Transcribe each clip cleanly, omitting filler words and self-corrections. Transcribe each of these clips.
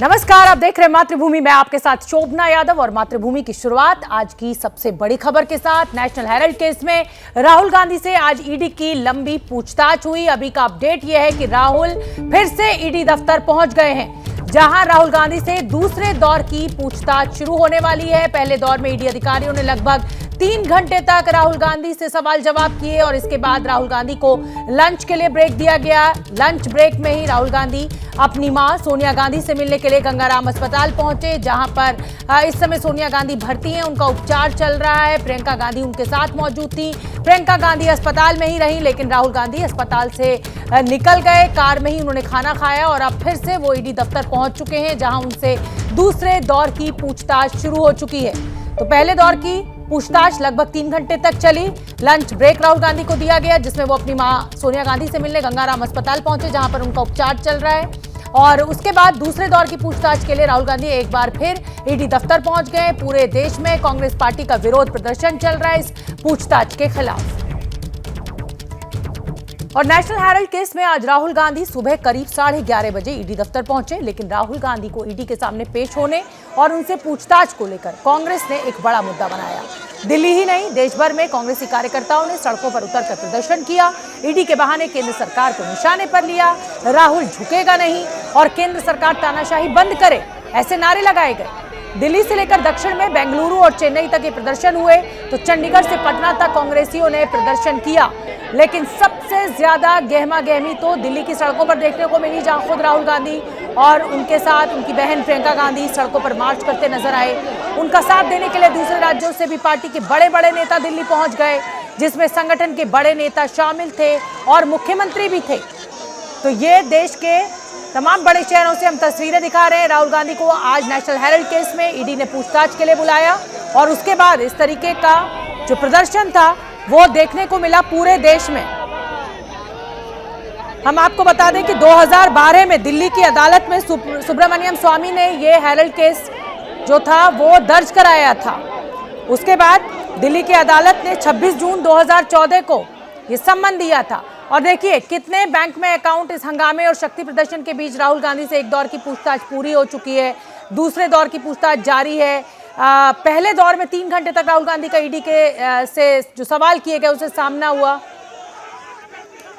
नमस्कार, आप देख रहे हैं मातृभूमि। मैं आपके साथ शोभना यादव और मातृभूमि की शुरुआत आज की सबसे बड़ी खबर के साथ। नेशनल हेराल्ड केस में राहुल गांधी से आज ईडी की लंबी पूछताछ हुई। अभी का अपडेट यह है कि राहुल फिर से ईडी दफ्तर पहुंच गए हैं, जहां राहुल गांधी से दूसरे दौर की पूछताछ शुरू होने वाली है। पहले दौर में ईडी अधिकारियों ने लगभग 3 घंटे तक राहुल गांधी से सवाल जवाब किए और इसके बाद राहुल गांधी को लंच के लिए ब्रेक दिया गया। लंच ब्रेक में ही राहुल गांधी अपनी मां सोनिया गांधी से मिलने के लिए गंगाराम अस्पताल पहुंचे, जहां पर इस समय सोनिया गांधी भर्ती हैं, उनका उपचार चल रहा है। प्रियंका गांधी उनके साथ मौजूद थी। प्रियंका गांधी अस्पताल में ही रही, लेकिन राहुल गांधी अस्पताल से निकल गए। कार में ही उन्होंने खाना खाया और अब फिर से वो ईडी दफ्तर पहुंच चुके हैं, जहां उनसे दूसरे दौर की पूछताछ शुरू हो चुकी है। तो पहले दौर की पूछताछ लगभग 3 घंटे तक चली। लंच ब्रेक राहुल गांधी को दिया गया, जिसमें वो अपनी मां सोनिया गांधी से मिलने गंगाराम अस्पताल पहुंचे, जहां पर उनका उपचार चल रहा है। और उसके बाद दूसरे दौर की पूछताछ के लिए राहुल गांधी एक बार फिर ईडी दफ्तर पहुंच गए। पूरे देश में कांग्रेस पार्टी का विरोध प्रदर्शन चल रहा है इस पूछताछ के खिलाफ। और नेशनल हेराल्ड केस में आज राहुल गांधी सुबह करीब 11:30 बजे ईडी दफ्तर पहुंचे, लेकिन राहुल गांधी को ईडी के सामने पेश होने और उनसे पूछताछ को लेकर कांग्रेस ने एक बड़ा मुद्दा बनाया। दिल्ली ही नहीं, देश भर में कांग्रेसी कार्यकर्ताओं ने सड़कों पर उतरकर प्रदर्शन किया। ईडी के बहाने केंद्र सरकार को निशाने पर लिया। राहुल झुकेगा नहीं और केंद्र सरकार तानाशाही बंद करे, ऐसे नारे लगाए गए। दिल्ली से लेकर दक्षिण में बेंगलुरु और चेन्नई तक ये प्रदर्शन हुए, तो चंडीगढ़ से पटना तक कांग्रेसियों ने प्रदर्शन किया। लेकिन सबसे ज्यादा गहमा गहमी तो दिल्ली की सड़कों पर देखने को मिली, जहां खुद राहुल गांधी और उनके साथ उनकी बहन प्रियंका गांधी सड़कों पर मार्च करते नजर आए। उनका साथ देने के लिए दूसरे राज्यों से भी पार्टी के बड़े बड़े नेता दिल्ली पहुंच गए, जिसमें संगठन के बड़े नेता शामिल थे और मुख्यमंत्री भी थे। तो ये देश के तमाम बड़े शहरों से हम तस्वीरें दिखा रहे हैं। राहुल गांधी को आज नेशनल हेराल्ड केस में ईडी ने पूछताछ के लिए बुलाया और उसके बाद इस तरीके का जो प्रदर्शन था वो देखने को मिला पूरे देश में। हम आपको बता दें कि 2012 में दिल्ली की अदालत में सुब्रमण्यम स्वामी ने ये हेराल्ड केस जो था वो दर्ज कराया था। उसके बाद दिल्ली की अदालत ने 26 जून 2014 को ये सम्मन दिया था। और देखिए कितने बैंक में अकाउंट इस हंगामे और शक्ति प्रदर्शन के बीच राहुल गांधी से एक दौर की पूछताछ पूरी हो चुकी है, दूसरे दौर की पूछताछ जारी है। पहले दौर में 3 घंटे तक राहुल गांधी का ईडी के से जो सवाल किए गए उससे सामना हुआ।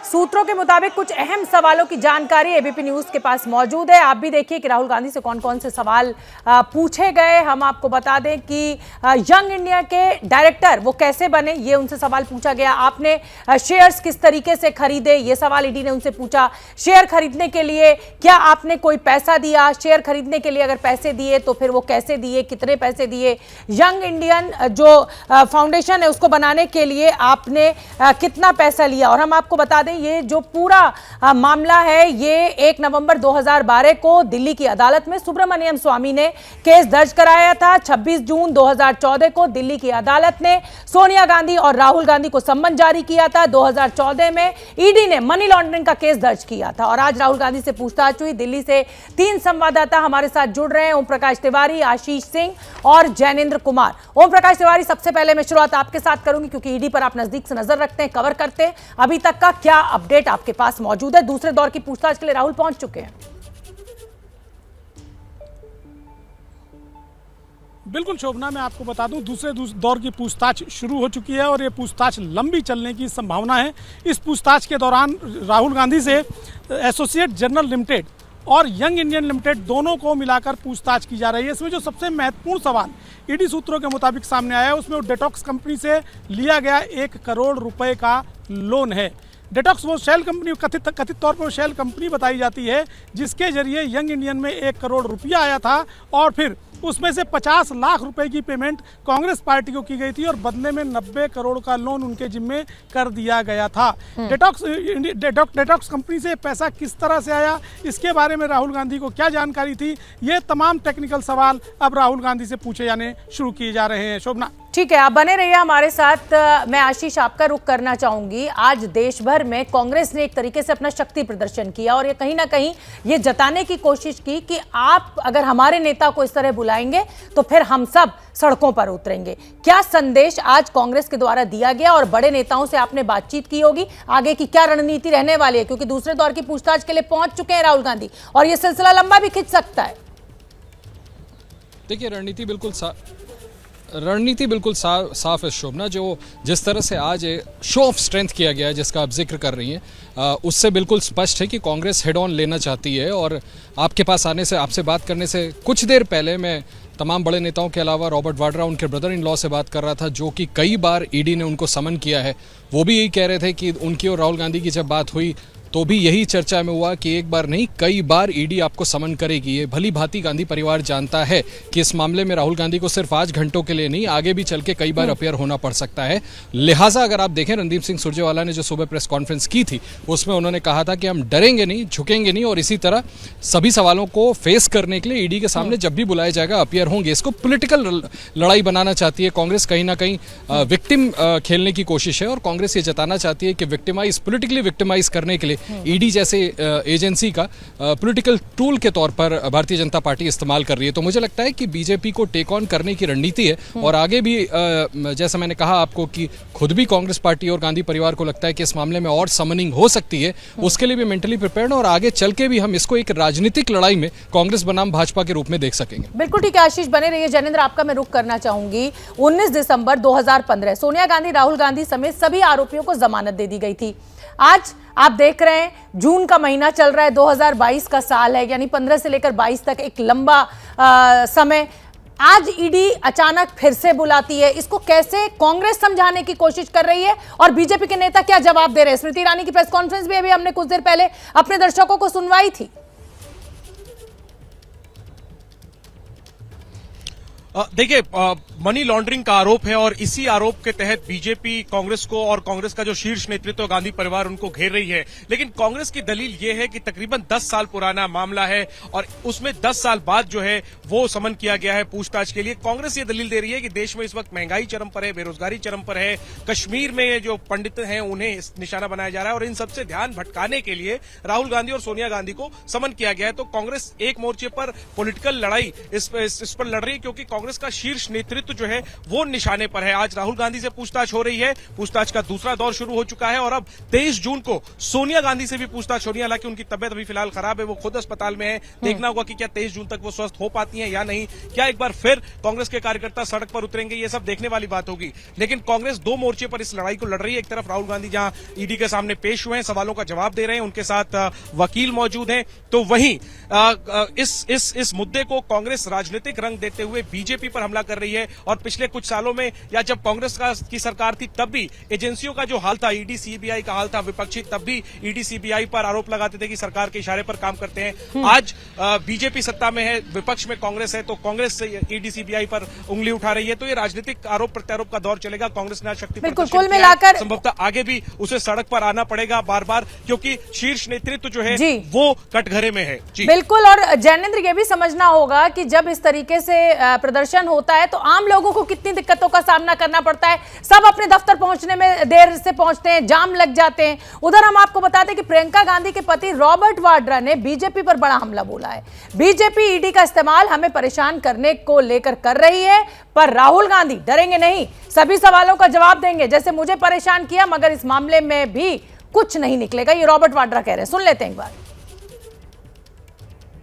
सूत्रों के मुताबिक कुछ अहम सवालों की जानकारी एबीपी न्यूज के पास मौजूद है। आप भी देखिए कि राहुल गांधी से कौन कौन से सवाल पूछे गए। हम आपको बता दें कि यंग इंडिया के डायरेक्टर वो कैसे बने, ये उनसे सवाल पूछा गया। आपने शेयर्स किस तरीके से खरीदे, ये सवाल ईडी ने उनसे पूछा। शेयर खरीदने के लिए क्या आपने कोई पैसा दिया, शेयर खरीदने के लिए अगर पैसे दिए तो फिर वो कैसे दिए, कितने पैसे दिए। यंग इंडियन जो फाउंडेशन है उसको बनाने के लिए आपने कितना पैसा लिया। और हम आपको बता दें ये जो पूरा मामला है ये 1 नवंबर 2012 को दिल्ली की अदालत में सुब्रमण्यम स्वामी ने केस दर्ज कराया था। 26 जून 2014 को दिल्ली की अदालत ने सोनिया गांधी और राहुल गांधी को सम्मन जारी किया था। 2014 में ईडी ने मनी लॉन्ड्रिंग का केस दर्ज किया था। और आज राहुल गांधी से पूछताछ हुई। दिल्ली से 3 संवाददाता हमारे साथ जुड़ रहे हैं, ओम प्रकाश तिवारी, आशीष सिंह और जैनेन्द्र कुमार। ओम प्रकाश तिवारी, सबसे पहले मैं शुरुआत आपके साथ करूंगी क्योंकि ईडी पर आप नजदीक से नजर रखते हैं, कवर करते हैं। अभी तक का क्या अपडेट आपके पास मौजूद है? दूसरे दौर की पूछताछ के लिए राहुल पहुंच चुके हैं। बिल्कुल शोभना, मैं आपको बता दूं दूसरे दौर की पूछताछ शुरू हो चुकी है और ये पूछताछ लंबी चलने की संभावना है। इस पूछताछ के दौरान राहुल गांधी से एसोसिएट जर्नल लिमिटेड और यंग इंडियन लिमिटेड दोनों को मिलाकर पूछताछ की जा रही है। इसमें जो सबसे महत्वपूर्ण सवाल ईडी सूत्रों के मुताबिक सामने आया है उसमें डेटॉक्स कंपनी से लिया गया 1 करोड़ रुपए का लोन है। डेटॉक्स वो शेल कंपनी, कथित तौर पर शेल कंपनी बताई जाती है, जिसके जरिए यंग इंडियन में 1 करोड़ रुपया आया था और फिर उसमें से 50 लाख रुपए की पेमेंट कांग्रेस पार्टी को की गई थी और बदले में 90 करोड़ का लोन उनके जिम्मे कर दिया गया था। डेटॉक्स कंपनी से पैसा किस तरह से आया, इसके बारे में राहुल गांधी को क्या जानकारी थी, ये तमाम टेक्निकल सवाल अब राहुल गांधी से पूछे जाने शुरू किए जा रहे हैं। शोभना, ठीक है, आप बने रहिए हमारे साथ। मैं आशीष आपका रुख करना चाहूंगी। आज देश भर में कांग्रेस ने एक तरीके से अपना शक्ति प्रदर्शन किया और ये कहीं ना कहीं ये जताने की कोशिश की कि आप अगर हमारे नेता को इस तरह बुलाएंगे तो फिर हम सब सड़कों पर उतरेंगे। क्या संदेश आज कांग्रेस के द्वारा दिया गया और बड़े नेताओं से आपने बातचीत की होगी, आगे की क्या रणनीति रहने वाली है? क्योंकि दूसरे दौर की पूछताछ के लिए पहुंच चुके हैं राहुल गांधी और ये सिलसिला लंबा भी खिंच सकता है। देखिए रणनीति बिल्कुल साफ है शोभना। जो जिस तरह से आज शो ऑफ स्ट्रेंथ किया गया है जिसका आप जिक्र कर रही हैं, उससे बिल्कुल स्पष्ट है कि कांग्रेस हेड ऑन लेना चाहती है। और आपके पास आने से, आपसे बात करने से कुछ देर पहले मैं तमाम बड़े नेताओं के अलावा रॉबर्ट वाड्रा, उनके ब्रदर इन लॉ से बात कर रहा था, जो कि कई बार ईडी ने उनको समन किया है। वो भी यही कह रहे थे कि उनकी और राहुल गांधी की जब बात हुई तो भी यही चर्चा में हुआ कि एक बार नहीं कई बार ईडी आपको समन करेगी। ये भली भांति गांधी परिवार जानता है कि इस मामले में राहुल गांधी को सिर्फ आज घंटों के लिए नहीं, आगे भी चल के कई बार अपियर होना पड़ सकता है। लिहाजा अगर आप देखें, रणदीप सिंह सुरजेवाला ने जो सुबह प्रेस कॉन्फ्रेंस की थी उसमें उन्होंने कहा था कि हम डरेंगे नहीं, झुकेंगे नहीं, और इसी तरह सभी सवालों को फेस करने के लिए ईडी के सामने जब भी बुलाया जाएगा अपियर होंगे। इसको पॉलिटिकल लड़ाई बनाना चाहती है कांग्रेस, कहीं ना कहीं विक्टिम खेलने की कोशिश है। और कांग्रेस ये जताना चाहती है कि पॉलिटिकली विक्टिमाइज करने के लिए ईडी जैसे एजेंसी का पॉलिटिकल टूल के तौर पर भारतीय जनता पार्टी इस्तेमाल कर रही है। तो मुझे लगता है कि बीजेपी को टेक ऑन करने की रणनीति है। और आगे भी जैसा मैंने कहा आपको कि खुद भी कांग्रेस पार्टी और गांधी परिवार को लगता है कि इस मामले में और समनिंग हो सकती है, उसके लिए भी मेंटली प्रिपेयर्ड, और आगे चल के भी हम इसको एक राजनीतिक लड़ाई में कांग्रेस बनाम भाजपा के रूप में देख सकेंगे। बिल्कुल ठीक है आशीष, बने रहिए। जैनेंद्र, आपका मैं रुख करना चाहूंगी। 19 दिसंबर 2015 सोनिया गांधी, राहुल गांधी समेत सभी आरोपियों को जमानत दे दी गई थी। आज आप देख रहे हैं जून का महीना चल रहा है, 2022 का साल है, यानी 15 से लेकर 22 तक एक लंबा समय। आज ईडी अचानक फिर से बुलाती है, इसको कैसे कांग्रेस समझाने की कोशिश कर रही है और बीजेपी के नेता क्या जवाब दे रहे हैं? स्मृति ईरानी की प्रेस कॉन्फ्रेंस भी अभी हमने कुछ देर पहले अपने दर्शकों को सुनवाई थी। देखिए, मनी लॉन्ड्रिंग का आरोप है और इसी आरोप के तहत बीजेपी कांग्रेस को और कांग्रेस का जो शीर्ष नेतृत्व गांधी परिवार उनको घेर रही है। लेकिन कांग्रेस की दलील ये है कि तकरीबन 10 साल पुराना मामला है और उसमें 10 साल बाद जो है वो समन किया गया है पूछताछ के लिए। कांग्रेस ये दलील दे रही है कि देश में इस वक्त महंगाई चरम पर है, बेरोजगारी चरम पर है, कश्मीर में जो पंडित हैं उन्हें निशाना बनाया जा रहा है और इन सबसे ध्यान भटकाने के लिए राहुल गांधी और सोनिया गांधी को समन किया गया है। तो कांग्रेस एक मोर्चे पर पॉलिटिकल लड़ाई इस पर लड़ रही है, क्योंकि कांग्रेस का शीर्ष नेतृत्व जो है वो निशाने पर है। आज राहुल गांधी से पूछताछ हो रही है, पूछताछ का दूसरा दौर शुरू हो चुका है और अब 23 जून को सोनिया गांधी से भी पूछताछ हो रही है। हालांकि उनकी तबियत अभी फिलहाल खराब है, वो खुद अस्पताल में है। देखना होगा कि क्या 23 जून तक वो स्वस्थ हो पाती हैं या नहीं, क्या एक बार फिर कांग्रेस के कार्यकर्ता सड़क पर उतरेंगे, ये सब देखने वाली बात होगी। लेकिन कांग्रेस दो मोर्चे पर इस लड़ाई को लड़ रही है। एक तरफ राहुल गांधी जहां ईडी के सामने पेश हुए हैं, सवालों का जवाब दे रहे हैं, उनके साथ वकील मौजूद हैं, तो वहीं इस मुद्दे को कांग्रेस राजनीतिक रंग देते हुए बीजेपी पर हमला कर रही है। और पिछले कुछ सालों में या जब कांग्रेस की सरकार थी तब भी एजेंसियों का जो हाल था, ईडी सीबीआई का हाल था विपक्षी, तब भी ईडी सीबीआई पर आरोप लगाते थे कि सरकार के इशारे पर काम करते हैं। आज बीजेपी सत्ता में है, विपक्ष में कांग्रेस है, तो कांग्रेस से ईडी सीबीआई पर उंगली उठा रही है। तो ये राजनीतिक आरोप प्रत्यारोप का दौर चलेगा। कांग्रेस ने आज शक्ति प्रदर्शन कुल मिलाकर संभवतः आगे भी उसे सड़क पर आना पड़ेगा बार बार, क्योंकि शीर्ष नेतृत्व जो है वो कटघरे में है। बिल्कुल। और जैनेंद्र, ये भी समझना होगा कि जब इस तरीके से प्रदर्शन होता है तो आम लोगों को कितनी दिक्कतों का सामना करना पड़ता है। सब अपने दफ्तर पहुंचने में देर से पहुंचते हैं, जाम लग जाते हैं। उधर हम आपको बताते हैं कि प्रियंका गांधी के पति रॉबर्ट वाड्रा ने बीजेपी पर बड़ा हमला बोला है। बीजेपी ईडी का इस्तेमाल हमें परेशान करने को लेकर कर रही है, पर राहुल गांधी डरेंगे नहीं, सभी सवालों का जवाब देंगे। जैसे मुझे परेशान किया, मगर इस मामले में भी कुछ नहीं निकलेगा, ये रॉबर्ट वाड्रा कह रहे हैं। सुन लेते हैं एक बार।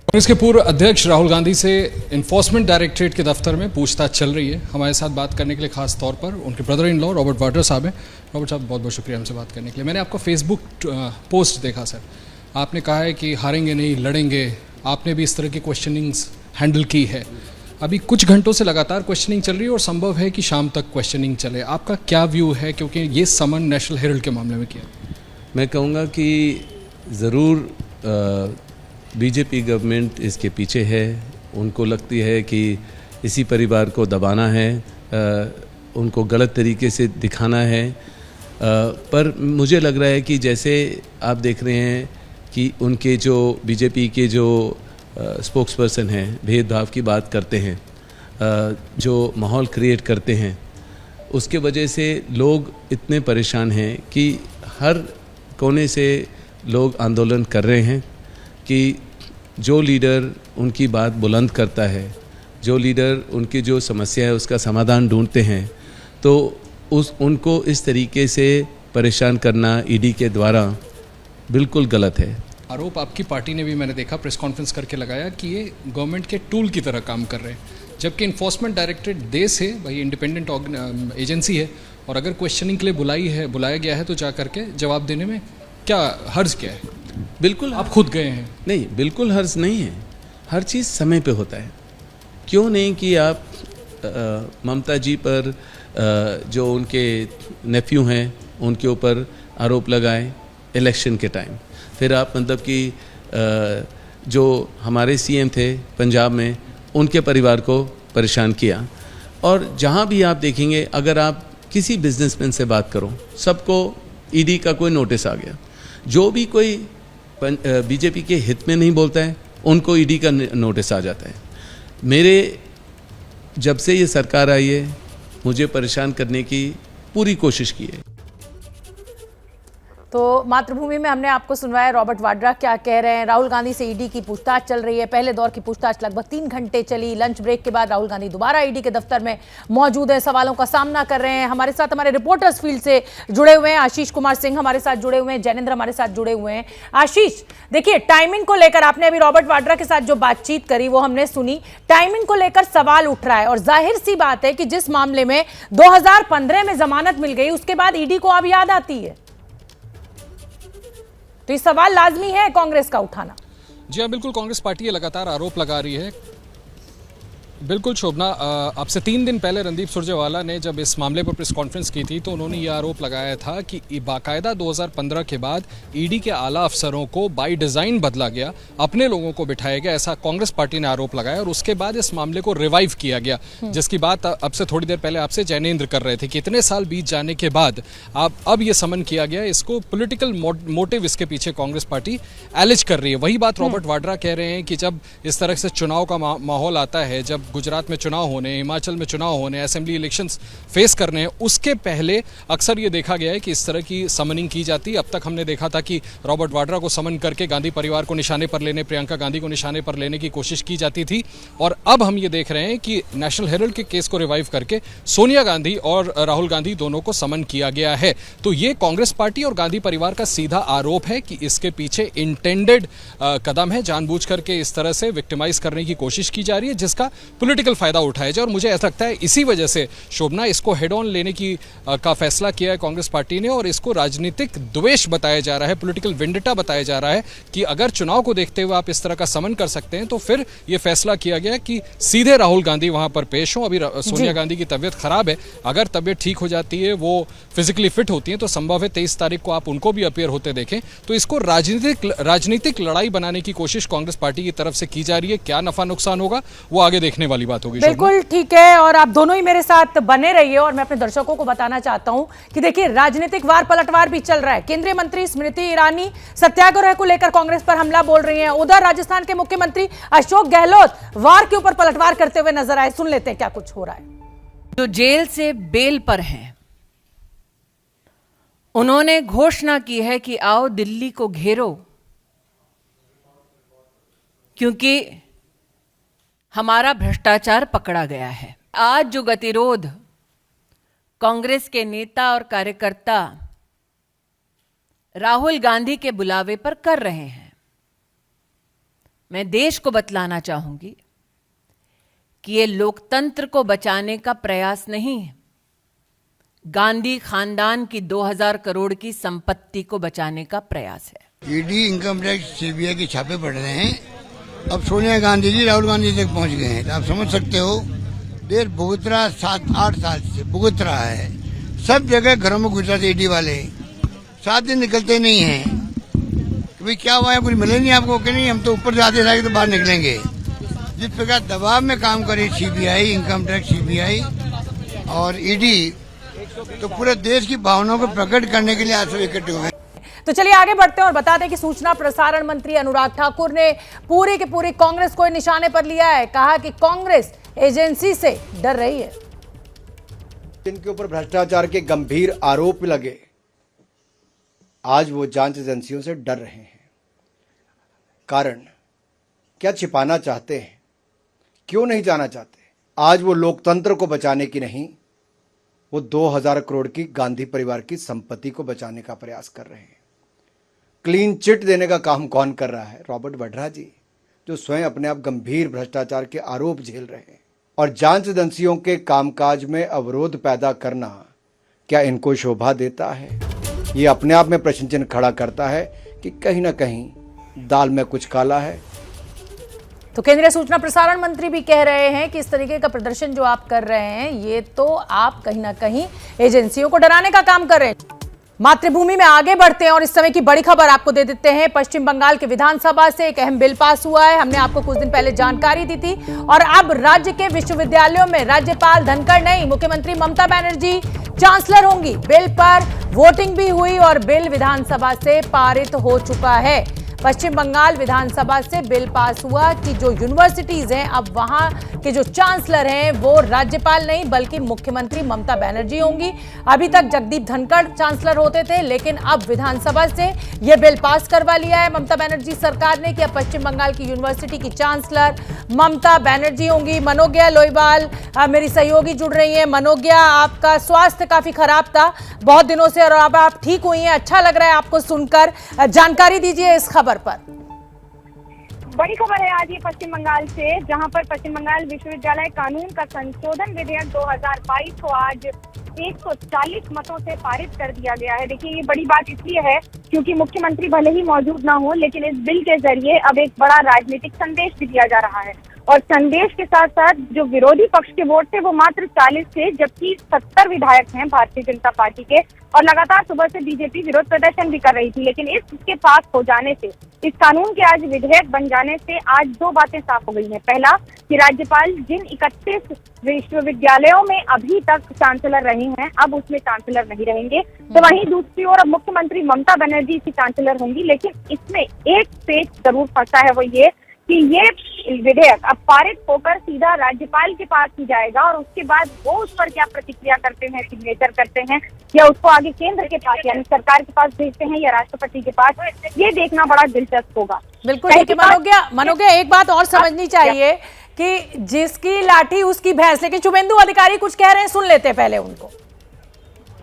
कांग्रेस के पूर्व अध्यक्ष राहुल गांधी से इन्फोर्समेंट डायरेक्टरेट के दफ्तर में पूछताछ चल रही है। हमारे साथ बात करने के लिए खास तौर पर उनके brother in law Robert Vadra साहब हैं। रॉबर्ट साहब, बहुत बहुत शुक्रिया हमसे बात करने के लिए। मैंने आपका फेसबुक पोस्ट देखा सर, आपने कहा है कि हारेंगे नहीं लड़ेंगे। आपने भी इस तरह की क्वेश्चनिंग्स हैंडल की है। अभी कुछ घंटों से लगातार क्वेश्चनिंग चल रही है और संभव है कि शाम तक क्वेश्चनिंग चले। आपका क्या व्यू है, क्योंकि ये समन नेशनल हेराल्ड के मामले में किया? मैं कहूँगा कि ज़रूर बीजेपी गवर्नमेंट इसके पीछे है। उनको लगती है कि इसी परिवार को दबाना है, उनको गलत तरीके से दिखाना है। पर मुझे लग रहा है कि जैसे आप देख रहे हैं कि उनके जो बीजेपी के जो स्पोक्स पर्सन हैं, भेदभाव की बात करते हैं, जो माहौल क्रिएट करते हैं, उसके वजह से लोग इतने परेशान हैं कि हर कोने से लोग आंदोलन कर रहे हैं कि जो लीडर उनकी बात बुलंद करता है, जो लीडर उनकी जो समस्या है उसका समाधान ढूंढते हैं, तो उनको इस तरीके से परेशान करना ईडी के द्वारा बिल्कुल गलत है। आरोप आपकी पार्टी ने भी, मैंने देखा, प्रेस कॉन्फ्रेंस करके लगाया कि ये गवर्नमेंट के टूल की तरह काम कर रहे हैं। जबकि इन्फोर्समेंट डायरेक्टरेट देश है, वही इंडिपेंडेंट एजेंसी है, और अगर क्वेश्चनिंग के लिए बुलाया गया है तो जा करके जवाब देने में क्या हर्ज क्या है? बिल्कुल आप खुद गए हैं। नहीं, बिल्कुल हर्ज नहीं है। हर चीज़ समय पे होता है। क्यों नहीं कि आप ममता जी पर जो उनके नेफ्यू हैं उनके ऊपर आरोप लगाए इलेक्शन के टाइम, फिर आप मतलब कि जो हमारे सीएम थे पंजाब में उनके परिवार को परेशान किया। और जहाँ भी आप देखेंगे, अगर आप किसी बिजनेसमैन से बात करो, सबको ईडी का कोई नोटिस आ गया। जो भी कोई बीजेपी के हित में नहीं बोलता है उनको ईडी का नोटिस आ जाता है। मेरे जब से ये सरकार आई है मुझे परेशान करने की पूरी कोशिश की है। तो मातृभूमि में हमने आपको सुनवाया रॉबर्ट वाड्रा क्या कह रहे हैं। राहुल गांधी से ईडी की पूछताछ चल रही है। पहले दौर की पूछताछ लगभग 3 घंटे चली। लंच ब्रेक के बाद राहुल गांधी दोबारा ईडी के दफ्तर में मौजूद है, सवालों का सामना कर रहे हैं। हमारे साथ हमारे रिपोर्टर्स फील्ड से जुड़े हुए हैं। आशीष कुमार सिंह हमारे साथ जुड़े हुए हैं, जैनेन्द्र हमारे साथ जुड़े हुए हैं। आशीष, देखिए टाइमिंग को लेकर आपने अभी रॉबर्ट वाड्रा के साथ जो बातचीत करी वो हमने सुनी। टाइमिंग को लेकर सवाल उठ रहा है और जाहिर सी बात है कि जिस मामले में 2015 में जमानत मिल गई उसके बाद ईडी को अब याद आती है, तो ये सवाल लाजमी है कांग्रेस का उठाना। जी हाँ, बिल्कुल। कांग्रेस पार्टी ये लगातार आरोप लगा रही है। बिल्कुल शोभना, अब से 3 दिन पहले रणदीप सुरजेवाला ने जब इस मामले पर प्रेस कॉन्फ्रेंस की थी तो उन्होंने ये आरोप लगाया था कि बाकायदा 2015 के बाद ईडी के आला अफसरों को बाय डिज़ाइन बदला गया, अपने लोगों को बिठाया गया, ऐसा कांग्रेस पार्टी ने आरोप लगाया। और उसके बाद इस मामले को रिवाइव किया गया, जिसकी बात अब से थोड़ी देर पहले आपसे जैनेन्द्र कर रहे थे कि इतने साल बीत जाने के बाद अब ये समन किया गया। इसको पॉलिटिकल मोटिव इसके पीछे कांग्रेस पार्टी एलिज कर रही है। वही बात रॉबर्ट वाड्रा कह रहे हैं कि जब इस तरह से चुनाव का माहौल आता है, जब गुजरात में चुनाव होने, हिमाचल में चुनाव होने, असेंबली इलेक्शंस फेस करने हैं, उसके पहले अक्सर ये देखा गया है कि इस तरह की समनिंग की जाती है। अब तक हमने देखा था कि रॉबर्ट वाड्रा को समन करके गांधी परिवार को निशाने पर लेने, प्रियंका गांधी को निशाने पर लेने की कोशिश की जाती थी। और अब हम ये देख रहे हैं कि नेशनल हेराल्ड के केस को रिवाइव करके सोनिया गांधी और राहुल गांधी दोनों को समन किया गया है। तो ये कांग्रेस पार्टी और गांधी परिवार का सीधा आरोप है कि इसके पीछे इंटेंडेड कदम है, जानबूझ करके इस तरह से विक्टिमाइज करने की कोशिश की जा रही है, जिसका पॉलिटिकल फायदा उठाया जाए। और मुझे ऐसा लगता है इसी वजह से शोभना इसको हेड ऑन लेने की का फैसला किया है कांग्रेस पार्टी ने, और इसको राजनीतिक द्वेष बताया जा रहा है, पॉलिटिकल वेंडेटा बताया जा रहा है कि अगर चुनाव को देखते हुए आप इस तरह का समन कर सकते हैं तो फिर यह फैसला किया गया कि सीधे राहुल गांधी वहां पर पेश हो। अभी सोनिया गांधी की तबीयत खराब है, अगर तबीयत ठीक हो जाती है, वो फिजिकली फिट होती है, तो संभव है 23 तारीख को आप उनको भी अपीयर होते देखें। तो इसको राजनीतिक लड़ाई बनाने की कोशिश कांग्रेस पार्टी की तरफ से की जा रही है। क्या नफा नुकसान होगा वो आगे देखने वाली बात होगी। बिल्कुल ठीक है, और आप दोनों ही मेरे साथ बने रहिए। और मैं अपने दर्शकों को बताना चाहता हूं कि देखिए राजनीतिक वार पलटवार भी चल रहा है। केंद्रीय मंत्री स्मृति ईरानी सत्याग्रह को लेकर कांग्रेस पर हमला बोल रही हैं। उधर राजस्थान के मुख्यमंत्री अशोक गहलोत वार के ऊपर पलटवार करते हुए नजर आए। सुन लेते हैं क्या कुछ हो रहा है। जो जेल से बेल पर हैं, उन्होंने घोषणा की है कि आओ दिल्ली को घेरो, क्योंकि हमारा भ्रष्टाचार पकड़ा गया है। आज जो गतिरोध कांग्रेस के नेता और कार्यकर्ता राहुल गांधी के बुलावे पर कर रहे हैं, मैं देश को बतलाना चाहूंगी कि ये लोकतंत्र को बचाने का प्रयास नहीं है, गांधी खानदान की 2000 करोड़ की संपत्ति को बचाने का प्रयास है। ईडी, इनकम टैक्स, सीबीआई के छापे पड़ रहे हैं। अब सोनिया गांधी जी राहुल गांधी तक पहुंच गए हैं, तो आप समझ सकते हो देर भुगत रहा, 7-8 साल से भुगत रहा है। सब जगह घरों में घुस जाते ईडी वाले, 7 दिन निकलते नहीं हैं कि भाई क्या हुआ है, कुछ मिले नहीं आपको कि नहीं, हम तो ऊपर जाते जाके तो बाहर निकलेंगे। जिस प्रकार दबाव में काम करे सीबीआई, इनकम टैक्स, सीबीआई और ईडी, तो पूरे देश की भावनाओं को प्रकट करने के लिए आज सब इकट्ठे हुए। तो चलिए आगे बढ़ते हैं और बता दें कि सूचना प्रसारण मंत्री अनुराग ठाकुर ने पूरी की पूरी कांग्रेस को निशाने पर लिया है। कहा कि कांग्रेस एजेंसी से डर रही है। इनके ऊपर भ्रष्टाचार के गंभीर आरोप लगे, आज वो जांच एजेंसियों से डर रहे हैं। कारण क्या छिपाना चाहते हैं, क्यों नहीं जाना चाहते? आज वो लोकतंत्र को बचाने की नहीं, वो 2000 करोड़ की गांधी परिवार की संपत्ति को बचाने का प्रयास कर रहे हैं। क्लीन चिट देने का काम कौन कर रहा है? रॉबर्ट वाड्रा जी, जो स्वयं अपने आप गंभीर भ्रष्टाचार के आरोप झेल रहे हैं। और जांच एजेंसियों के कामकाज में अवरोध पैदा करना क्या इनको शोभा देता है? ये अपने आप में प्रश्न चिन्ह खड़ा करता है कि कहीं ना कहीं दाल में कुछ काला है। तो केंद्रीय सूचना प्रसारण मंत्री भी कह रहे हैं कि इस तरीके का प्रदर्शन जो आप कर रहे हैं, ये तो आप कहीं ना कहीं एजेंसियों को डराने का काम कर रहे हैं। मातृभूमि में आगे बढ़ते हैं और इस समय की बड़ी खबर आपको दे देते हैं। पश्चिम बंगाल के विधानसभा से एक अहम बिल पास हुआ है। हमने आपको कुछ दिन पहले जानकारी दी थी और अब राज्य के विश्वविद्यालयों में राज्यपाल धनखड़ नहीं, मुख्यमंत्री ममता बनर्जी चांसलर होंगी। बिल पर वोटिंग भी हुई और बिल विधानसभा से पारित हो चुका है। पश्चिम बंगाल विधानसभा से बिल पास हुआ कि जो यूनिवर्सिटीज हैं, अब वहां के जो चांसलर हैं वो राज्यपाल नहीं बल्कि मुख्यमंत्री ममता बनर्जी होंगी। अभी तक जगदीप धनखड़ चांसलर होते थे, लेकिन अब विधानसभा से यह बिल पास करवा लिया है ममता बनर्जी सरकार ने कि अब पश्चिम बंगाल की यूनिवर्सिटी की चांसलर ममता बनर्जी होंगी। मनोज्ञा लोईवाल मेरी सहयोगी जुड़ रही है। मनोज्ञा, आपका स्वास्थ्य काफी खराब था बहुत दिनों से और अब आप ठीक हुई हैं, अच्छा लग रहा है आपको सुनकर। जानकारी दीजिए इस खबर पर। बड़ी खबर है आज ये पश्चिम बंगाल से, जहां पर पश्चिम बंगाल विश्वविद्यालय कानून का संशोधन विधेयक 2022 को आज 140 मतों से पारित कर दिया गया है। देखिए, ये बड़ी बात इसलिए है क्योंकि मुख्यमंत्री भले ही मौजूद ना हो, लेकिन इस बिल के जरिए अब एक बड़ा राजनीतिक संदेश भी दिया जा रहा है। और संदेश के साथ साथ जो विरोधी पक्ष के वोट थे वो मात्र 40 थे, जबकि 70 विधायक हैं भारतीय जनता पार्टी के और लगातार सुबह से बीजेपी विरोध प्रदर्शन भी कर रही थी। लेकिन इसके पास हो जाने से, इस कानून के आज विधेयक बन जाने से आज दो बातें साफ हो गई हैं। पहला कि राज्यपाल जिन 31 विश्वविद्यालयों में अभी तक चांसलर रहे हैं, अब उसमें चांसलर नहीं रहेंगे। तो वहीं दूसरी ओर अब मुख्यमंत्री ममता बनर्जी की चांसलर होंगी। लेकिन इसमें एक पेच जरूर फंसा है, वो ये कि ये विधेयक अब पारित होकर सीधा राज्यपाल के पास ही जाएगा और उसके बाद वो उस पर क्या प्रतिक्रिया करते हैं, सिग्नेचर करते हैं या उसको आगे केंद्र के पास यानी सरकार के पास भेजते हैं या राष्ट्रपति के पास, ये देखना बड़ा दिलचस्प होगा। बिल्कुल ठीक है मनोज्ञा, एक बात और समझनी चाहिए कि जिसकी लाठी उसकी भैंस, लेकिन शुभेंदु अधिकारी कुछ कह रहे हैं, सुन लेते हैं पहले उनको।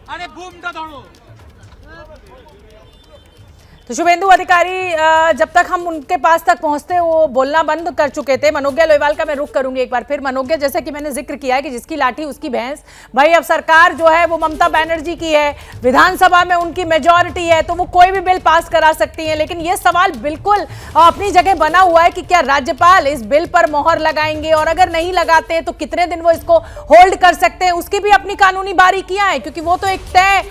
अरे बूम का दौड़ो। तो शुभेंदु अधिकारी जब तक हम उनके पास तक पहुंचते वो बोलना बंद कर चुके थे। मनोज्ञा लोईवाल का मैं रुख करूंगी एक बार फिर। मनोज्ञा, जैसे कि मैंने जिक्र किया है कि जिसकी लाठी उसकी भैंस, भाई अब सरकार जो है वो ममता बनर्जी की है, विधानसभा में उनकी मेजॉरिटी है, तो वो कोई भी बिल पास करा सकती है। लेकिन ये सवाल बिल्कुल अपनी जगह बना हुआ है कि क्या राज्यपाल इस बिल पर मोहर लगाएंगे और अगर नहीं लगाते तो कितने दिन वो इसको होल्ड कर सकते हैं। उसकी भी अपनी कानूनी बारीकियां हैं क्योंकि वो तो एक तय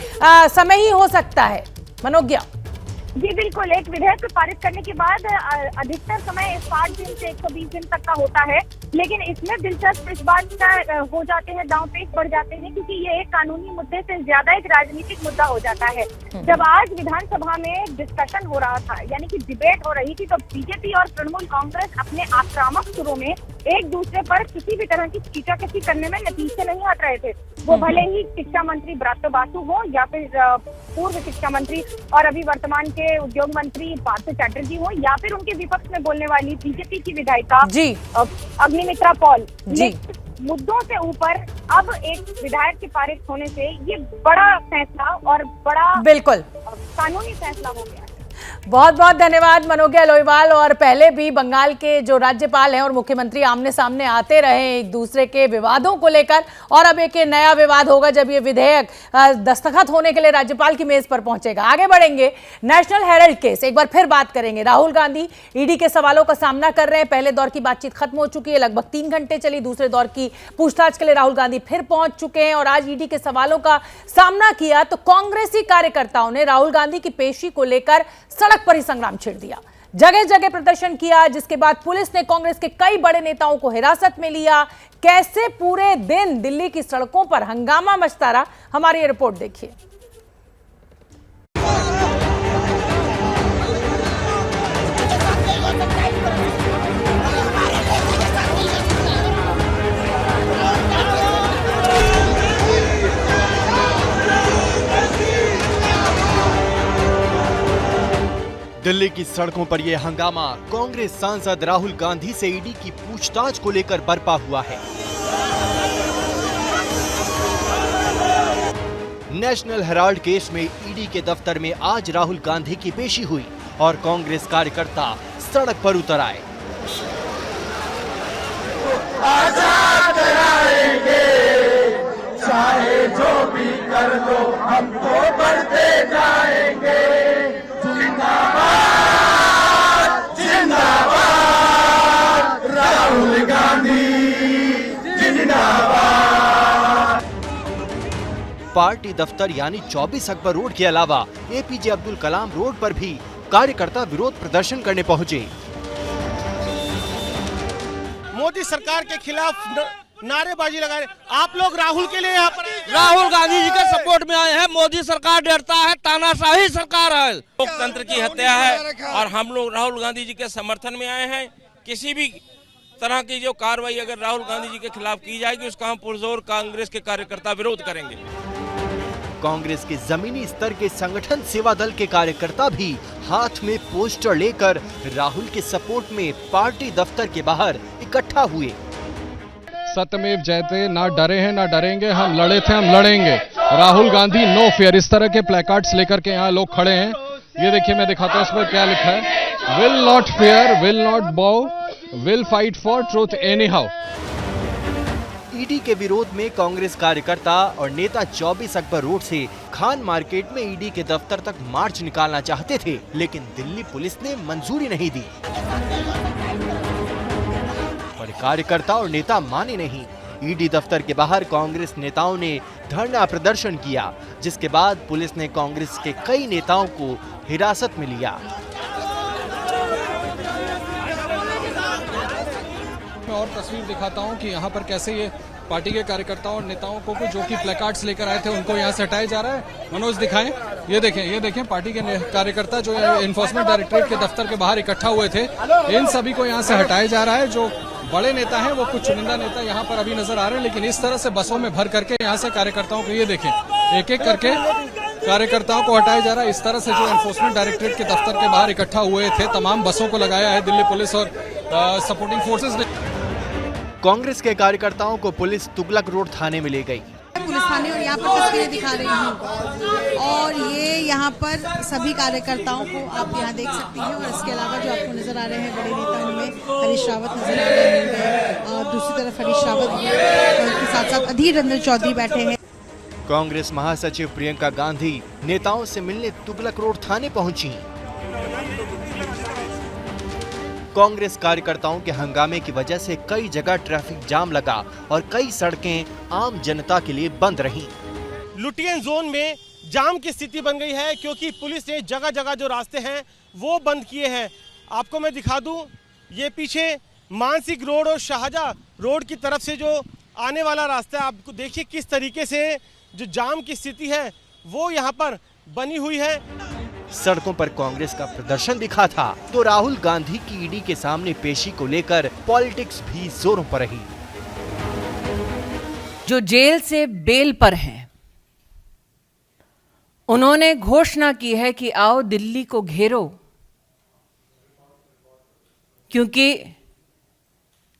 समय ही हो सकता है। मनोज्ञा जी बिल्कुल, एक विधेयक पारित करने के बाद अधिकतर समय 60 दिन से 120 दिन तक का होता है। लेकिन इसमें दिलचस्प इस बात का हो जाते हैं, दांव पेच बढ़ जाते हैं क्योंकि ये एक कानूनी मुद्दे से ज्यादा एक राजनीतिक मुद्दा हो जाता है। जब आज विधानसभा में डिस्कशन हो रहा था, यानी कि डिबेट हो रही थी, तो बीजेपी और तृणमूल कांग्रेस अपने आक्रामक सुरों में एक दूसरे पर किसी भी तरह की खींचाकशी करने में नतीजे नहीं हट रहे थे। वो भले ही शिक्षा मंत्री ब्रात्य बासु हो या फिर पूर्व शिक्षा मंत्री और अभी वर्तमान के उद्योग मंत्री पार्थ चैटर्जी हो या फिर उनके विपक्ष में बोलने वाली बीजेपी की विधायिका अग्निमित्रा पॉल। मुद्दों से ऊपर अब एक विधायक के पारित होने से ये बड़ा फैसला और बड़ा बिल्कुल कानूनी फैसला हो गया। बहुत बहुत धन्यवाद मनोज्ञा लोईवाल। और पहले भी बंगाल के जो राज्यपाल हैं और मुख्यमंत्री आमने सामने आते रहे एक दूसरे के विवादों को लेकर, और अब एक नया विवाद होगा जब ये विधेयक दस्तखत होने के लिए राज्यपाल की मेज पर पहुंचेगा। आगे बढ़ेंगे, नेशनल हेराल्ड केस एक बार फिर बात करेंगे। राहुल गांधी ईडी के सवालों का सामना कर रहे हैं। पहले दौर की बातचीत खत्म हो चुकी है, लगभग 3 घंटे चली। दूसरे दौर की पूछताछ के लिए राहुल गांधी फिर पहुंच चुके हैं और आज ईडी के सवालों का सामना किया तो कांग्रेसी कार्यकर्ताओं ने राहुल गांधी की पेशी को लेकर सड़क पर ही संग्राम छेड़ दिया, जगह जगह प्रदर्शन किया, जिसके बाद पुलिस ने कांग्रेस के कई बड़े नेताओं को हिरासत में लिया। कैसे पूरे दिन दिल्ली की सड़कों पर हंगामा मचता रहा, हमारी ये रिपोर्ट देखिए। दिल्ली की सड़कों पर यह हंगामा कांग्रेस सांसद राहुल गांधी से ईडी की पूछताछ को लेकर बरपा हुआ है। नेशनल हेराल्ड केस में ईडी के दफ्तर में आज राहुल गांधी की पेशी हुई और कांग्रेस कार्यकर्ता सड़क पर उतर आए। पार्टी दफ्तर यानी 24 अकबर रोड के अलावा एपीजे अब्दुल कलाम रोड पर भी कार्यकर्ता विरोध प्रदर्शन करने पहुंचे। मोदी सरकार के खिलाफ नारेबाजी लगा रहे। आप लोग राहुल के लिए यहाँ पर राहुल गांधी जी के सपोर्ट में आए हैं। मोदी सरकार डरता है, तानाशाही सरकार है, लोकतंत्र की हत्या है और हम लोग राहुल गांधी जी के समर्थन में आए हैं। किसी भी तरह की जो कार्रवाई अगर राहुल गांधी जी के खिलाफ की जाएगी उसका हम पुरजोर कांग्रेस के कार्यकर्ता विरोध करेंगे। कांग्रेस के जमीनी स्तर के संगठन सेवा दल के कार्यकर्ता भी हाथ में पोस्टर लेकर राहुल के सपोर्ट में पार्टी दफ्तर के बाहर इकट्ठा हुए। सत्यमेव जयते, ना डरे हैं ना डरेंगे, हम लड़े थे हम लड़ेंगे, राहुल गांधी नो फियर, इस तरह के प्लेकार्ड्स लेकर के यहाँ लोग खड़े हैं। ये देखिए, मैं दिखाता हूँ इस पर क्या लिखा है, will not fear, will not bow, will fight for truth anyhow. ED के विरोध में कांग्रेस कार्यकर्ता और नेता 24 अकबर रोड से खान मार्केट में ईडी के दफ्तर तक मार्च निकालना चाहते थे, लेकिन दिल्ली पुलिस ने मंजूरी नहीं दी और कार्यकर्ता और नेता माने नहीं। ईडी दफ्तर के बाहर कांग्रेस नेताओं ने धरना प्रदर्शन किया, जिसके बाद पुलिस ने कांग्रेस के कई नेताओं को हिरासत में लिया। मैं और तस्वीर दिखाता हूं कि यहाँ पर कैसे ये पार्टी के कार्यकर्ताओं और नेताओं को जो कि प्लेकार्ड्स लेकर आए थे उनको यहाँ से हटाया जा रहा है। मनोज दिखाएं, ये देखें पार्टी के कार्यकर्ता जो एनफोर्समेंट डायरेक्टरेट के दफ्तर के बाहर इकट्ठा हुए थे, इन सभी को यहाँ से हटाया जा रहा है। जो बड़े नेता हैं वो कुछ चुनिंदा नेता यहाँ पर अभी नजर आ रहे हैं, लेकिन इस तरह से बसों में भर करके यहाँ से कार्यकर्ताओं को, ये देखें, एक एक करके कार्यकर्ताओं को हटाया जा रहा है। इस तरह से जो एनफोर्समेंट डायरेक्टरेट के दफ्तर के बाहर इकट्ठा हुए थे, तमाम बसों को लगाया है दिल्ली पुलिस और सपोर्टिंग फोर्सेज ने। कांग्रेस के कार्यकर्ताओं को पुलिस तुगलक रोड थाने में ले गई। पुलिस थाने और यहाँ पर तस्वीरें दिखा रही हूँ और ये यहाँ पर सभी कार्यकर्ताओं को आप यहाँ देख सकती हैं। और इसके अलावा जो आपको नजर आ रहे हैं बड़े नेता, उनमें हरीश रावत नजर आ रहे होंगे और दूसरी तरफ हरीश रावत और उनके साथ साथ अधीर रंजन चौधरी बैठे हैं। कांग्रेस महासचिव प्रियंका गांधी नेताओं से मिलने तुगलक रोड थाने पहुंची। कांग्रेस कार्यकर्ताओं के हंगामे की वजह से कई जगह ट्रैफिक जाम लगा और कई सड़कें आम जनता के लिए बंद रहीं। लुटियन जोन में जाम की स्थिति बन गई है क्योंकि पुलिस ने जगह जगह जो रास्ते हैं वो बंद किए हैं। आपको मैं दिखा दूं, ये पीछे मानसिक रोड और शाहजहां रोड की तरफ से जो आने वाला रास्ता है, आपको देखिए किस तरीके से जो जाम की स्थिति है वो यहाँ पर बनी हुई है। सड़कों पर कांग्रेस का प्रदर्शन दिखा था तो राहुल गांधी की ईडी के सामने पेशी को लेकर पॉलिटिक्स भी जोरों पर रही। जो जेल से बेल पर हैं, उन्होंने घोषणा की है कि आओ दिल्ली को घेरो, क्योंकि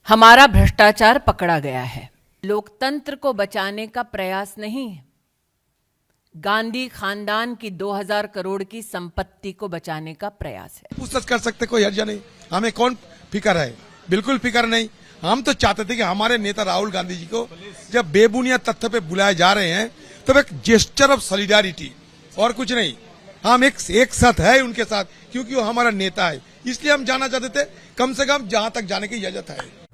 हमारा भ्रष्टाचार पकड़ा गया है। लोकतंत्र को बचाने का प्रयास नहीं है, गांधी खानदान की 2000 करोड़ की संपत्ति को बचाने का प्रयास है। पूछताछ कर सकते, कोई हर्जा नहीं, हमें कौन फिक्र है, बिल्कुल फिक्र नहीं। हम तो चाहते थे कि हमारे नेता राहुल गांधी जी को जब बेबुनियाद तथ्य पे बुलाए जा रहे हैं तब एक जेस्चर ऑफ सॉलिडारिटी और कुछ नहीं, हम एक साथ है उनके साथ, क्योंकि वो हमारा नेता है, इसलिए हम जाना चाहते थे, कम से कम जहां तक जाने की इजाजत है।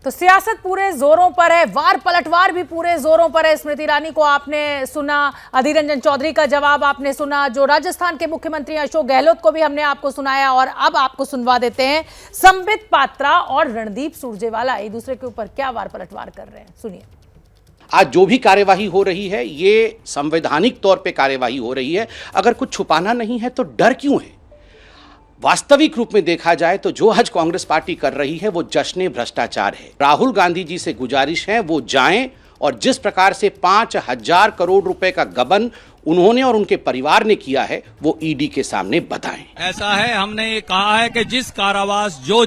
तो सियासत पूरे जोरों पर है, वार पलटवार भी पूरे जोरों पर है। स्मृति ईरानी को आपने सुना, अधीर रंजन चौधरी का जवाब आपने सुना, जो राजस्थान के मुख्यमंत्री अशोक गहलोत को भी हमने आपको सुनाया, और अब आपको सुनवा देते हैं संबित पात्रा और रणदीप सुरजेवाला एक दूसरे के ऊपर क्या वार पलटवार कर रहे हैं, सुनिए। आज जो भी कार्यवाही हो रही है ये संवैधानिक तौर पे कार्यवाही हो रही है। अगर कुछ छुपाना नहीं है तो डर क्यों है? वास्तविक रूप में देखा जाए तो जो आज कांग्रेस पार्टी कर रही है वो जश्न भ्रष्टाचार है। राहुल गांधी जी से गुजारिश है वो जाएं और जिस प्रकार से 5000 करोड़ रुपए का गबन उन्होंने और उनके परिवार ने किया है वो ईडी के सामने बताएं। ऐसा है, हमने ये कहा है कि जिस कारावास, जो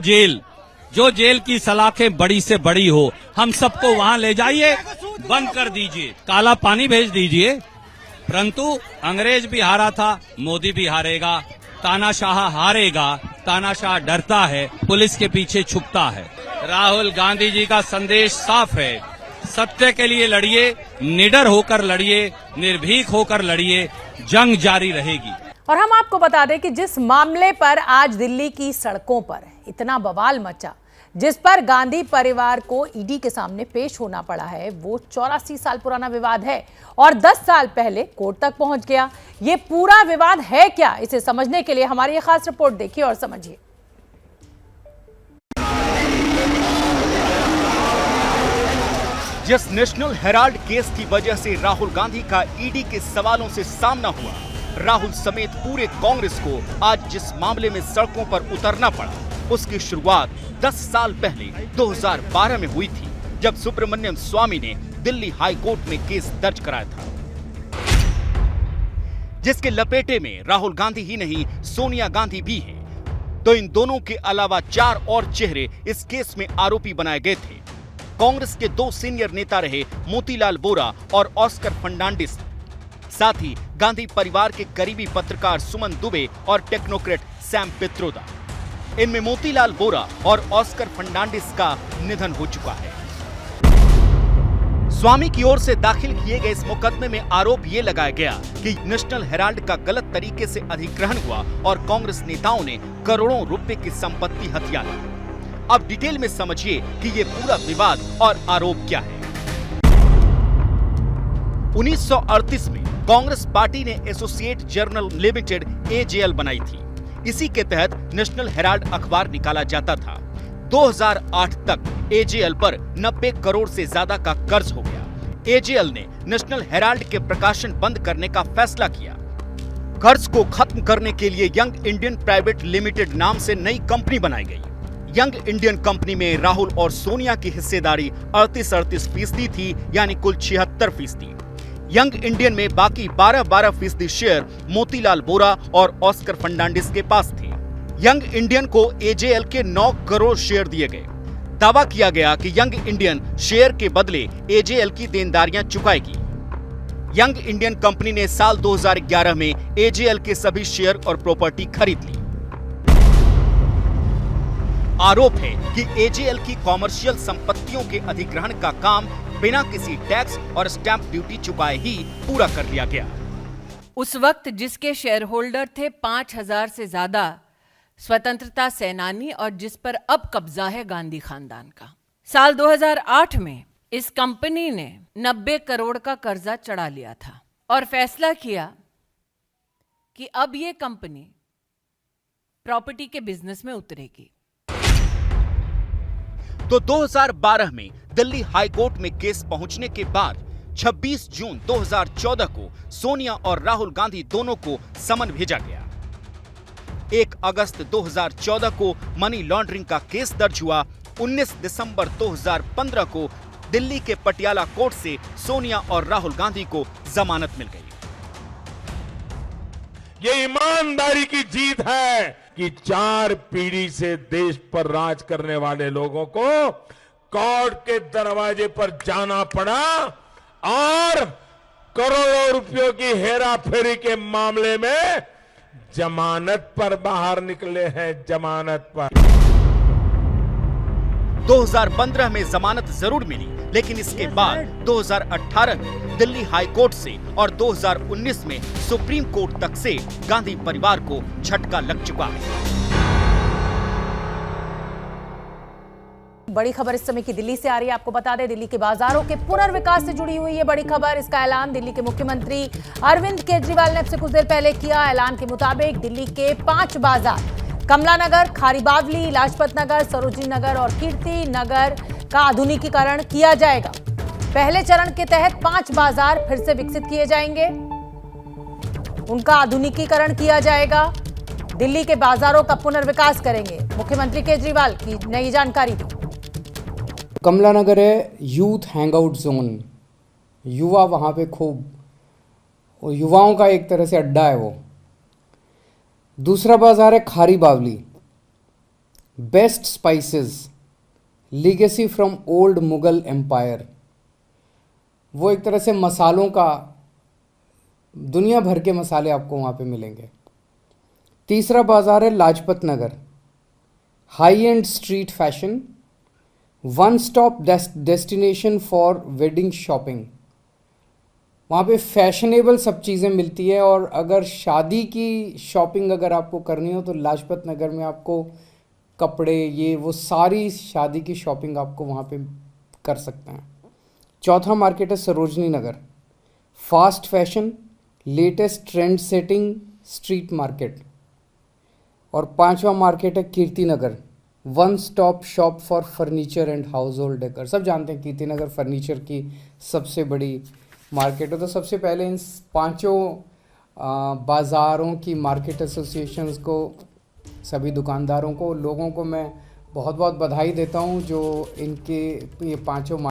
जेल की सलाखें बड़ी से बड़ी हो, हम सबको वहां ले जाइए, बंद कर दीजिए, काला पानी भेज दीजिए। परंतु अंग्रेज भी हारा था, मोदी भी हारेगा, तानाशाह हारेगा, तानाशाह डरता है, पुलिस के पीछे छुपता है। राहुल गांधी जी का संदेश साफ है, सत्य के लिए लड़िए, निडर होकर लड़िए, निर्भीक होकर लड़िए, जंग जारी रहेगी। और हम आपको बता दें कि जिस मामले पर आज दिल्ली की सड़कों पर इतना बवाल मचा, जिस पर गांधी परिवार को ईडी के सामने पेश होना पड़ा है, वो 84 साल पुराना विवाद है और 10 साल पहले कोर्ट तक पहुंच गया। ये पूरा विवाद है क्या, इसे समझने के लिए हमारी ये खास रिपोर्ट देखिए और समझिए। जिस नेशनल हेराल्ड केस की वजह से राहुल गांधी का ईडी के सवालों से सामना हुआ, राहुल समेत पूरे कांग्रेस को आज जिस मामले में सड़कों पर उतरना पड़ा, उसकी शुरुआत 10 साल पहले 2012 में हुई थी, जब सुब्रमण्यम स्वामी ने दिल्ली हाई कोर्ट में केस दर्ज कराया था, जिसके लपेटे में राहुल गांधी ही नहीं सोनिया गांधी भी है। तो इन दोनों के अलावा 4 और चेहरे इस केस में आरोपी बनाए गए थे। कांग्रेस के 2 सीनियर नेता रहे मोतीलाल वोरा और ऑस्कर फर्नांडिस, साथ ही गांधी परिवार के करीबी पत्रकार सुमन दुबे और टेक्नोक्रेट सैम पित्रोदा। इनमें मोतीलाल वोरा और ऑस्कर फर्नांडिस का निधन हो चुका है। स्वामी की ओर से दाखिल किए गए इस मुकदमे में आरोप ये लगाया गया कि नेशनल हेराल्ड का गलत तरीके से अधिग्रहण हुआ और कांग्रेस नेताओं ने करोड़ों रुपए की संपत्ति हथिया ली। अब डिटेल में समझिए कि ये पूरा विवाद और आरोप क्या है। 1938 में कांग्रेस पार्टी ने एसोसिएट जर्नल लिमिटेड एजेएल बनाई थी। इसी के तहत नेशनल हेराल्ड अखबार निकाला जाता था। 2008 तक एजेएल पर 90 करोड़ से ज्यादा का कर्ज हो गया। एजेएल ने नेशनल हेराल्ड के प्रकाशन बंद करने का फैसला किया। कर्ज को खत्म करने के लिए यंग इंडियन प्राइवेट लिमिटेड नाम से नई कंपनी बनाई गई। यंग इंडियन कंपनी में राहुल और सोनिया की हिस्सेदारी 38% थी, यानी कुल 76%। यंग इंडियन में बाकी 12% शेयर मोतीलाल वोरा और ऑस्कर फर्नांडिस के पास थे। यंग इंडियन को एजेएल के 9 करोड़ शेयर दिए गए। दावा किया गया कि यंग इंडियन शेयर के बदले एजेएल की देनदारियां चुकाएगी। यंग इंडियन कंपनी ने साल 2011 में एजेएल के सभी शेयर और प्रॉपर्टी खरीद ली। आरोप है कि एजेएल की कॉमर्शियल संपत्तियों के अधिग्रहण का काम बिना किसी टैक्स और स्टैंप ड्यूटी चुकाए ही पूरा कर लिया गया। उस वक्त जिसके शेयर होल्डर थे 5000 से ज्यादा स्वतंत्रता सेनानी और जिस पर अब कब्जा है गांधी खानदान का। साल 2008 में इस कंपनी ने 90 करोड़ का कर्जा चढ़ा लिया था और फैसला किया कि अब ये कंपनी प्रॉपर्टी के बिजनेस में उतरेगी। तो 2012 में दिल्ली हाई कोर्ट में केस पहुंचने के बाद 26 जून 2014 को सोनिया और राहुल गांधी दोनों को समन भेजा गया। 1 अगस्त 2014 को मनी लॉन्ड्रिंग का केस दर्ज हुआ। 19 दिसंबर 2015 को दिल्ली के पटियाला कोर्ट से सोनिया और राहुल गांधी को जमानत मिल गई। ये ईमानदारी की जीत है कि 4 पीढ़ी से देश पर राज करने वाले लोगों को कोर्ट के दरवाजे पर जाना पड़ा और करोड़ों रुपयों की हेराफेरी के मामले में जमानत पर बाहर निकले हैं। जमानत पर 2015 में जमानत जरूर मिली, लेकिन इसके बाद 2018 में दिल्ली हाई कोर्ट से और 2019 में सुप्रीम कोर्ट तक से गांधी परिवार को झटका लग चुका है। बड़ी खबर इस समय की दिल्ली से आ रही है। आपको बता दें, दिल्ली के बाजारों के पुनर्विकास से जुड़ी हुई है बड़ी खबर। इसका ऐलान दिल्ली के मुख्यमंत्री अरविंद केजरीवाल ने अब से कुछ देर पहले किया। ऐलान के मुताबिक दिल्ली के 5 बाजार कमला नगर, खारी बावली, लाजपत नगर, सरोजिनी नगर और कीर्ति नगर का आधुनिकीकरण किया जाएगा। पहले चरण के तहत 5 बाजार फिर से विकसित किए जाएंगे, उनका आधुनिकीकरण किया जाएगा। दिल्ली के बाजारों का पुनर्विकास करेंगे। मुख्यमंत्री केजरीवाल की नई जानकारी दी। कमला नगर है यूथ हैंगआउट जोन, युवा वहाँ पे खूब, युवाओं का एक तरह से अड्डा है वो। दूसरा बाजार है Khari Baoli, best spices, legacy from old Mughal empire. वो एक तरह से मसालों का, दुनिया भर के मसाले आपको वहाँ पे मिलेंगे। तीसरा बाजार है Lajpat Nagar, high and street fashion, one stop destination for wedding shopping. वहाँ पे फैशनेबल सब चीज़ें मिलती है, और अगर शादी की शॉपिंग अगर आपको करनी हो तो लाजपत नगर में आपको कपड़े ये वो सारी शादी की शॉपिंग आपको वहाँ पे कर सकते हैं। चौथा मार्केट है Sarojini Nagar, fast fashion, latest trend setting street market. और पांचवा मार्केट है Kirti Nagar, one stop shop for furniture and household decor. सब जानते हैं कीर्ति नगर फर्नीचर की सबसे बड़ी मार्केट है। तो सबसे पहले इन पांचों बाज़ारों की मार्केट एसोसिएशंस को, सभी दुकानदारों को, लोगों को मैं बहुत बहुत बधाई देता हूं जो इनके ये पांचों।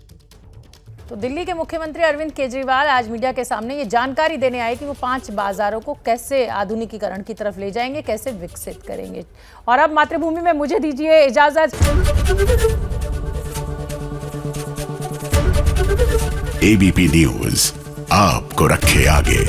तो दिल्ली के मुख्यमंत्री अरविंद केजरीवाल आज मीडिया के सामने ये जानकारी देने आए कि वो 5 बाजारों को कैसे आधुनिकीकरण की तरफ ले जाएंगे, कैसे विकसित करेंगे। और अब मातृभूमि में मुझे दीजिए इजाजत। एबीपी न्यूज आपको रखे आगे।